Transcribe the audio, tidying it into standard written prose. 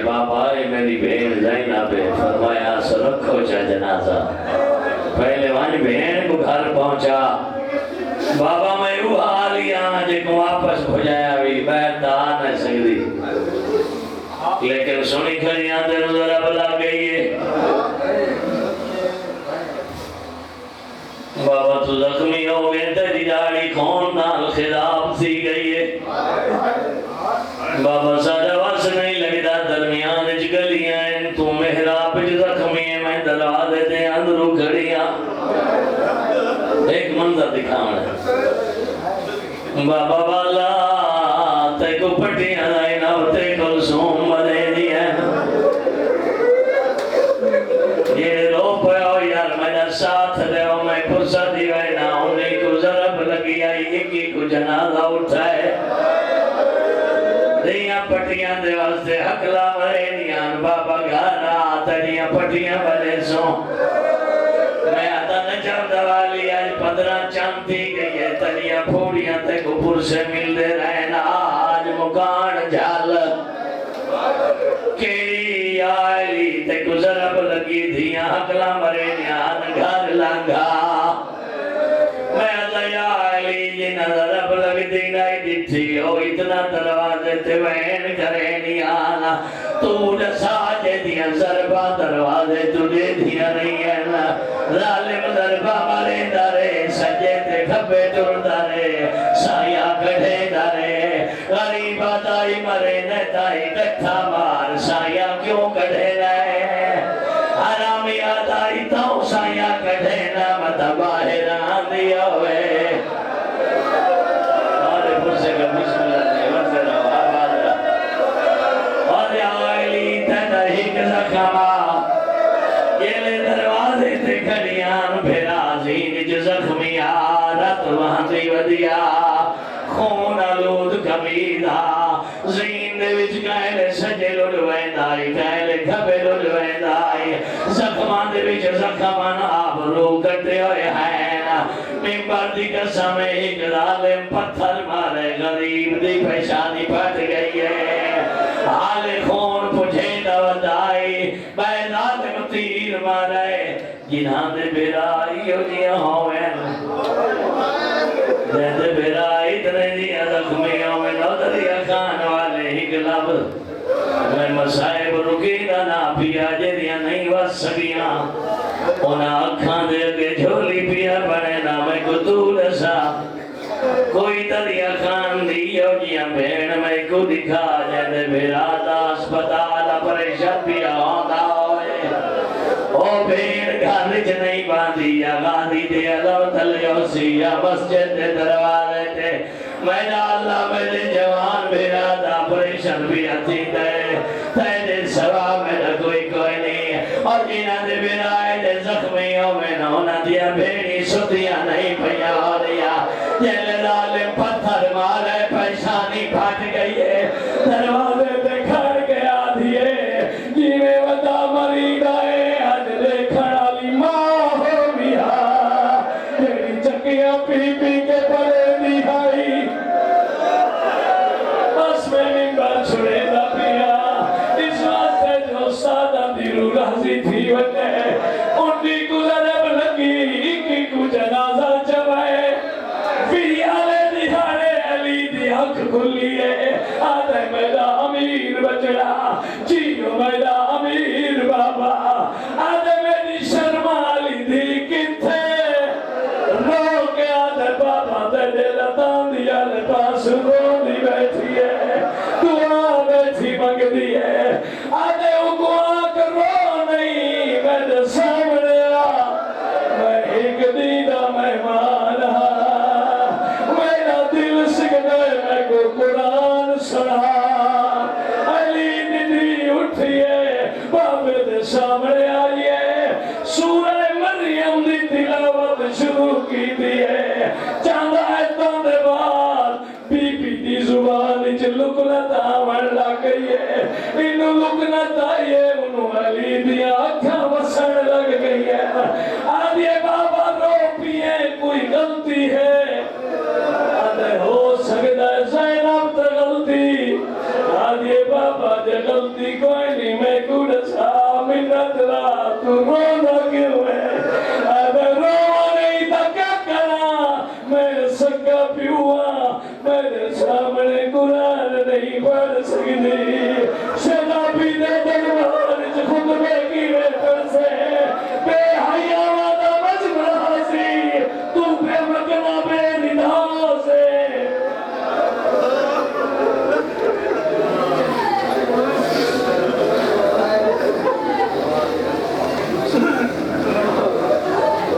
بابا میری بہن زینب فرمایا سو رکھو چا جنازہ پہلے وانی بہن کو گھر پہنچا بابا میں وہ آلیاں جے کو واپس بھجایا بھی بیٹھ آ نہ سکتی لیکن سنی کھڑیاں دے نظر بلا گئی ہے بابا تو زخمی ہو گئے تیری داڑھی خون نال خضاب سی گئی ہے بابا ساڑھا واس نہیں لگتا درمیان اچ گلیاں ہیں تو محراب اچ زخمی ہے میں دروازے دے اندروں کھڑیاں ایک منظر دکھاؤں بابا بالا تے کو پٹیاں لائنا تے کو سوم بدے دیا یہ رو پہو یار میرا ساتھ دے ہو میں پرسا دی وینا انہیں کو ضرب لگی آئی ایکی کو جنازہ اٹھائے دیاں پٹیاں دے واسطے حقلا مرے دیاں بابا گھانا تڑیاں پٹیاں بنے سو میں آتا نجم دوالی آج 15 چاند دی گئی ہے تڑیاں پھوڑیاں تے گھپر سے مل دے رہنا آج مکان جھال کیڑی آئلی تے گزرب لگی دیاں حقلا مرے دیاں گھر لنگا میں آتا یا آئلی جی نظرب لگ دی نہیں دیتی ہو اتنا دروازے تے وین کرے نہیں آنا تو نسا جے دیاں ضربہ دروازے تو دے دیا نہیں ہے نا ظالم ضربہ مرے دارے سجے تے کھپے ٹر دارے سایہ کڑھے دارے غریب آتائی مرے نتائی کٹھا مار سایہ کیوں کڑھے رہے حرامی آتائی تاؤ سایہ کڑھے نا مطا باہر آن دیا ہوئے آرے پرسے کا بسم اللہ نے ورزے رہو آباد رہا اور آئلی تیتا ہک زخما یہ لے دروازے تے کھڑیاں پھر آزین جو زخمی آرت وہاں دی ودیا خون آلود کمیدہ زین دے وچ کائلے سجے لڑوین آئی کائلے کھبے لڑوین آئی زخمان دے وچ زخمان آبرو کٹے ہوئے ہیں ممبر دی قسم ایک ظالم پتھر مارے غریب دی پیشانی پھٹ گئی ہے حال خون پجھے دوتائی بے ظالم تیر مارے جنہاں دے بیرائی ہو جیاں ہوئے جہاں بیرائی تنے دیا زخمی ہوئے نو دریا خان والے ہی گلاب میں مسائب رکینا نا پیا جدیاں نہیں وس سکیاں انہاں اکھاں دے کے جھولی پیا بنے نا میں کو دور سا کوئی دریا خان دیو جیاں بین میں کو دکھا جہاں بیراتا اسپتالا پریشت پیا ہوندہ ہوئے او بین گھرچ نہیں باندھی آغادی دے اللہ تلیو سیا مسجد دے دروازے تے میرا اللہ میرے جوان میرا دا پریشن بھی آتی دے تیرے سوا میرا کوئی نہیں اور جنہ دے برائے دے زخمیوں میں نونا دیا بھیڑی ستیاں نہیں پیا ہو دیا جیلے ظالم پتھر مارے پیشانی پھٹ گئی ہے دروازے پہ کھڑ گیا دیئے جی میں وطا مری گئے پی پی کے پڑے دکھائی بس میں ممبر چھڑے دا پیا اس واسطے جو سادہ دیرو راضی تھی ونے ان کی گزرب لگی کی کو جنازہ چوائے پیالے دکھاڑے علی دی حق کھلیے آدھے میرا امیر بچڑا جیو میرا امیر بابا آدھے میری شرمالی دی کتھے دیا لے پاس رو دی بیٹھی ہے دعا بیٹھی مانگ دی ہے آدھے اگوا کرو نہیں میں دے سامنے میں ایک دیدہ مہمان میرا دل سکنے میں کو قرآن سنا علی ندی اٹھئے بابے دے سامنے آئیے سورہ مریم دی تلاوت شروع کی دیئے چاندہ ایتوں دے بعد بی بی دی زبان اچھ لکنت آمن لگ گئی ہے انہوں لکنت آئیے انہوں علی دیا اکھاں وسن لگ گئی ہے آدھے بابا رو پیئے کوئی غلطی ہے آدھے ہو سکتا ہے زینب تے غلطی آدھے بابا دے غلطی کوئی تیرا تو رونا کیوں ہے اگر رونا نہیں تو کیا کرا میں سکا پیوا میرے سامنے قرآن نہیں پڑھ سکتی